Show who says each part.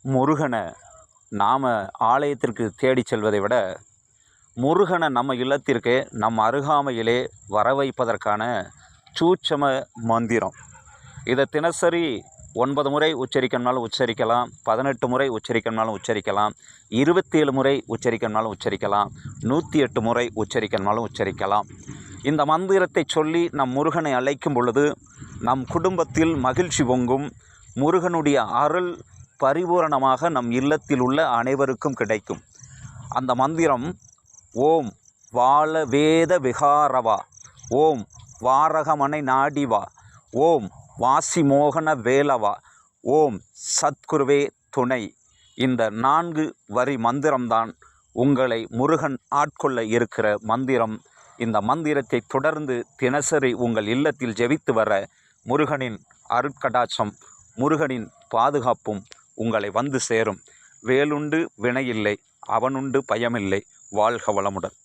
Speaker 1: முருகனை நாம் ஆலயத்திற்கு தேடி செல்வதை விட முருகனை நம்ம இல்லத்திற்கு நம் அருகாமையிலே வர வைப்பதற்கான சூட்சம மந்திரம். இதை தினசரி 9 முறை உச்சரிக்கணும்னாலும் உச்சரிக்கலாம், 18 முறை உச்சரிக்கணும்னாலும் உச்சரிக்கலாம், 27 முறை உச்சரிக்கணும்னாலும் உச்சரிக்கலாம், 108 முறை உச்சரிக்கணும்னாலும் உச்சரிக்கலாம். இந்த மந்திரத்தை சொல்லி நம் முருகனை அழைக்கும் பொழுது நம் குடும்பத்தில் மகிழ்ச்சி பொங்கும். முருகனுடைய அருள் பரிபூரணமாக நம் இல்லத்தில் உள்ள அனைவருக்கும் கிடைக்கும். அந்த மந்திரம் ஓம் வாழ வேத விகாரவா, ஓம் வாரகமனை நாடிவா, ஓம் வாசி மோகன வேலவா, ஓம் சத்குருவே துணை. இந்த 4 வரி மந்திரம்தான் உங்களை முருகன் ஆட்கொள்ள இருக்கிற மந்திரம். இந்த மந்திரத்தை தொடர்ந்து தினசரி உங்கள் இல்லத்தில் ஜெபித்து வர முருகனின் அருட்கடாட்சம், முருகனின் பாதுகாப்பும் உங்களை வந்து சேரும். வேலுண்டு வினையில்லை, அவனுண்டு பயமில்லை. வாழ்க வளமுடன்.